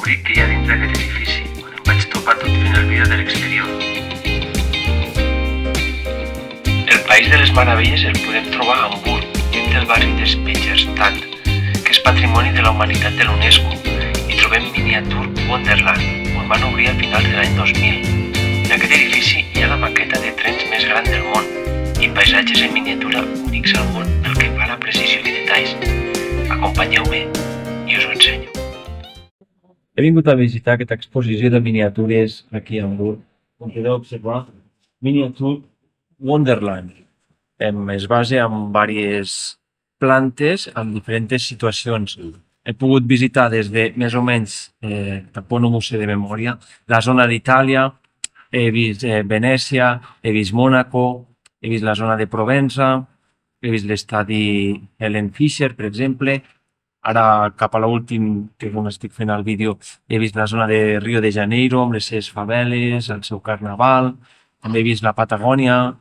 descobrir què hi ha dins d'aquest edifici quan em vaig topar tot fent el vídeo de l'exterior. El País de les Meravelles el podem trobar a Hamburg, dins del barri de Speicherstadt, que és Patrimoni de la Humanitat de l'UNESCO, i trobem Miniatur Wonderland, on van obrir a finals de l'any 2000. En aquest edifici hi ha la maqueta de trens més gran del món i paisatges en miniatura únics al món pel que fa a la precisió i detalls. Acompanyeu-me i us ho ensenyo. He vingut a visitar aquesta exposició de miniatures aquí a Hamburg. Com podeu observar, Miniatur Wonderland. Es basa en diverses plantes amb diferents situacions. He pogut visitar des de més o menys, tampoc no m'ho sé de memòria, la zona d'Itàlia, he vist Venècia, he vist Mònaco, he vist la zona de Provença, he vist l'estadi Helen Fisher, per exemple. Ara, cap a l'últim, que com estic fent el vídeo, he vist la zona de Rio de Janeiro, amb les seves faveles, el seu carnaval. També he vist la Patagònia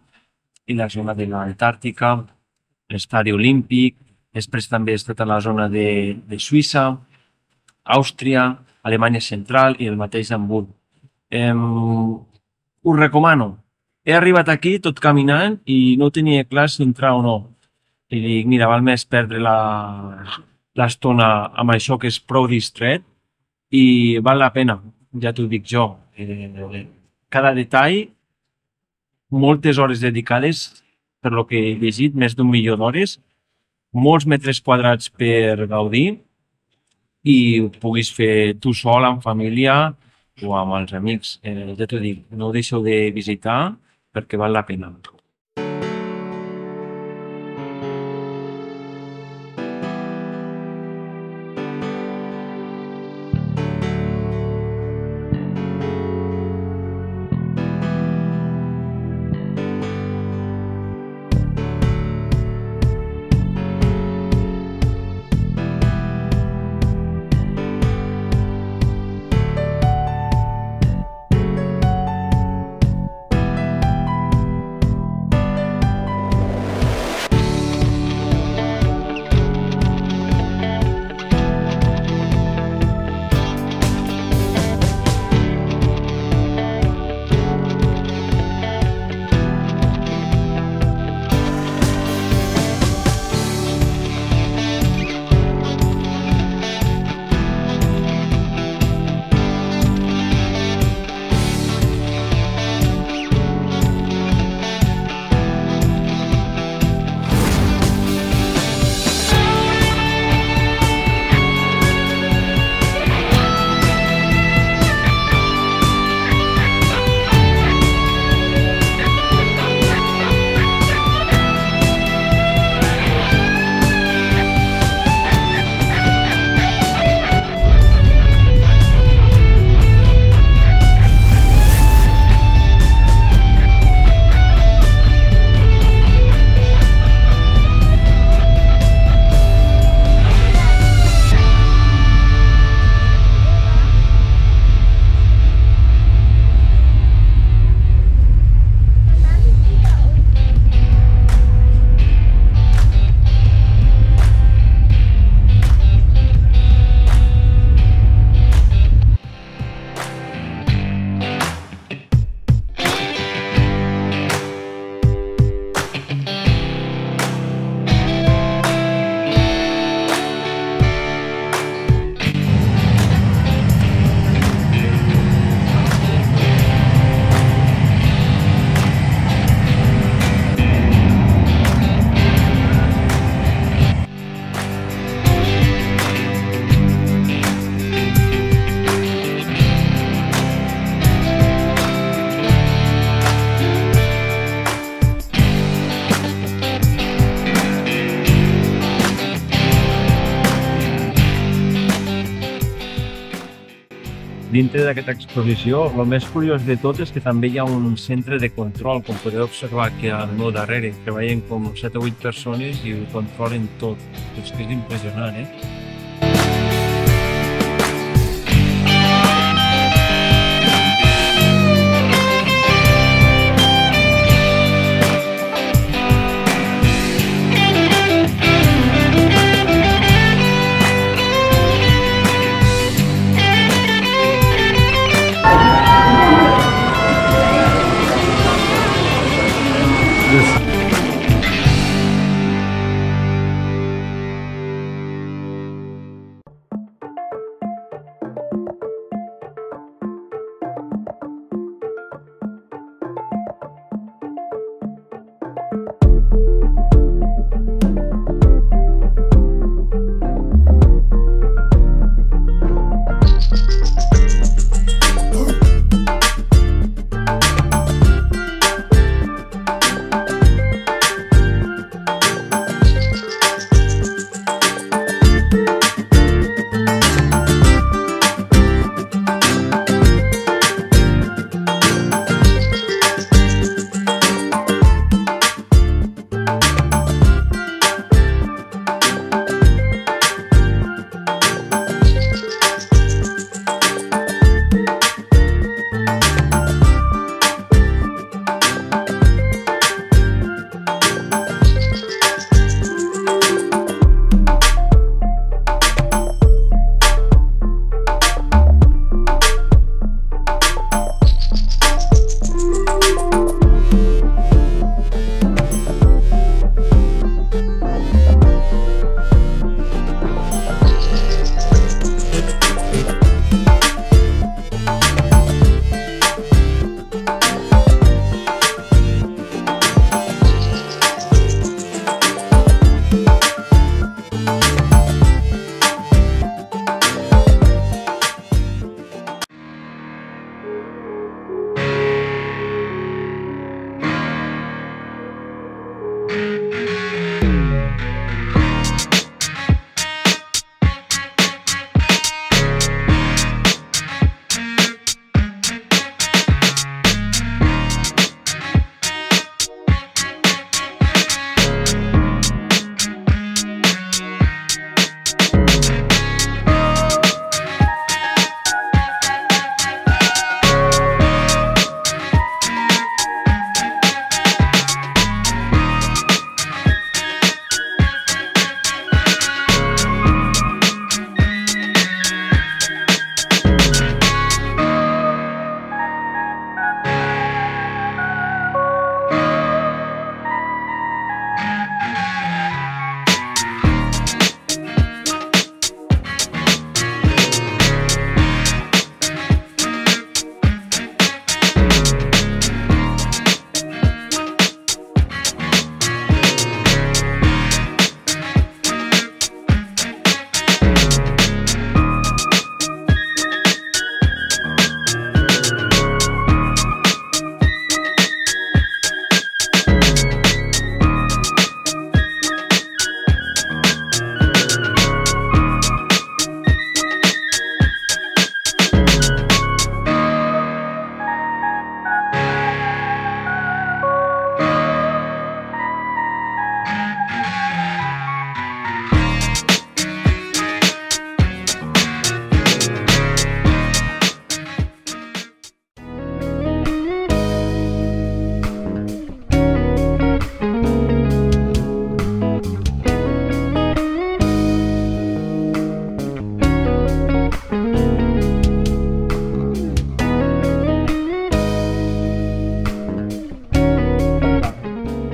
i la zona de l'Antàrtica, l'estadi olímpic. Després també he estat a la zona de Suïssa, Àustria, Alemanya Central i el mateix Hamburg. Us recomano. He arribat aquí tot caminant i no tenia clar si entrar o no. I dic, mira, val més perdre l'estona amb això que és prou distret i val la pena, ja t'ho dic jo. Cada detall, moltes hores dedicades, per lo que he llegit, més d'1 milió d'hores, molts metres quadrats per gaudir i ho puguis fer tu sol, amb família o amb els amics. Ja t'ho dic, no ho deixeu de visitar perquè val la pena. Dintre d'aquesta exposició, el més curiós de tot és que també hi ha un centre de control, com podeu observar aquí al meu darrere. Treballen com 7 o 8 persones i ho controlen tot. És que és impressionant,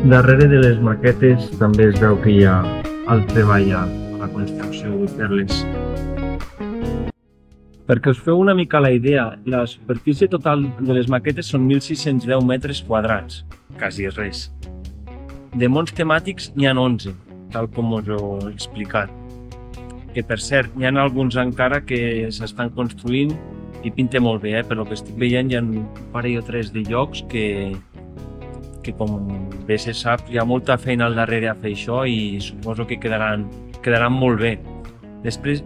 Darrere de les maquetes també es veu que hi ha el treball a la construcció de fer-les. Perquè us feu una mica la idea, la superfície total de les maquetes són 1.610 metres quadrats, quasi res. De mons temàtics n'hi ha 11, tal com us he explicat. Que per cert, n'hi ha alguns encara que s'estan construint i pinta molt bé, però el que estic veient hi ha un parell o tres de llocs que com bé se sap, hi ha molta feina al darrere a fer això i suposo que quedaran molt bé. Després,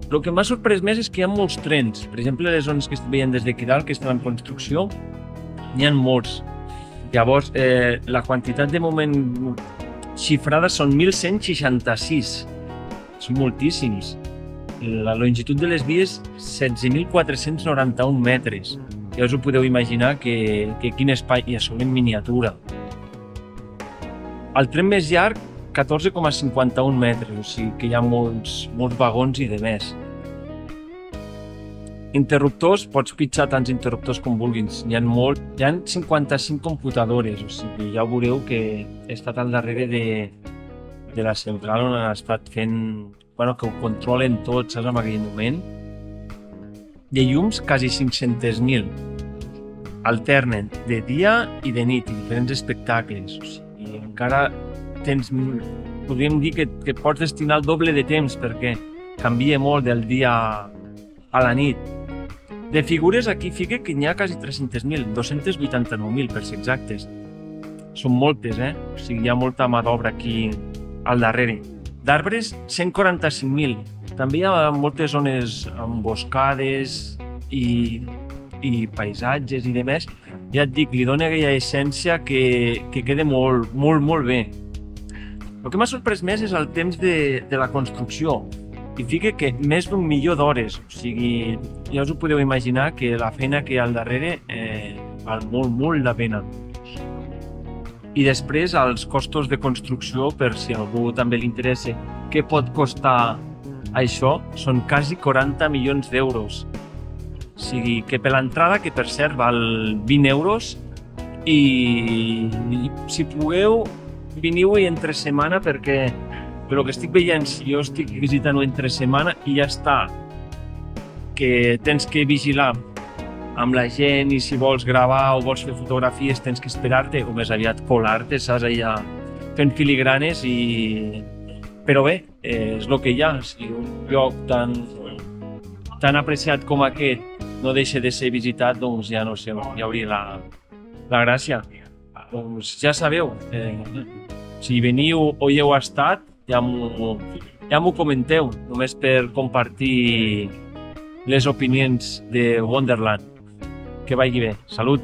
el que m'ha sorprès més és que hi ha molts trens. Per exemple, les zones que estic veient des d'aquí dalt, que estan en construcció, n'hi ha molts. Llavors, la quantitat de moment xifrada són 1.166. Són moltíssims. La longitud de les vies, 16.491 metres. Ja us ho podeu imaginar que quin espai hi ha en miniatura. El tren més llarg, 14,51 metres, o sigui que hi ha molts vagons i de més. Interruptors, pots pitjar tants interruptors com vulguis, n'hi ha molts. Hi ha 55 computadores, o sigui, ja veureu que he estat al darrere de la central on han estat fent, bueno, que ho controlen tot, saps, en aquell moment. De llums, quasi 500.000. Alternen de dia i de nit, i diferents espectacles. O sigui, encara podríem dir que pots destinar el doble de temps perquè canvia molt del dia a la nit. De figures aquí fica que n'hi ha quasi 300.000, 289.000 per ser exactes. Són moltes, O sigui, hi ha molta mà d'obra aquí al darrere. D'arbres, 145.000. També hi ha moltes zones emboscades i paisatges i demés. Ja et dic, li dona aquella essència que queda molt bé. El que m'ha sorprès més és el temps de la construcció. I fica que més d'1 milió d'hores. O sigui, ja us ho podeu imaginar que la feina que hi ha al darrere val molt la pena. I després els costos de construcció, per si a algú també li interessa què pot costar això, són quasi 40 milions d'euros. O sigui que per l'entrada, que per cert val 20 euros, i si pugueu veniu-hi entre setmana perquè el que estic veient, si jo estic visitant-ho entre setmana i ja està, que tens que vigilar amb la gent i si vols gravar o vols fer fotografies tens que esperar-te o més aviat colar-te, saps, allà fent filigranes Però bé, és el que hi ha. Si un lloc tan apreciat com aquest no deixa de ser visitat, doncs ja no sé, hi hauria la gràcia. Doncs ja sabeu, si veniu o hi heu estat, ja m'ho comenteu, només per compartir les opinions de Wonderland. Que vagi bé. Salut!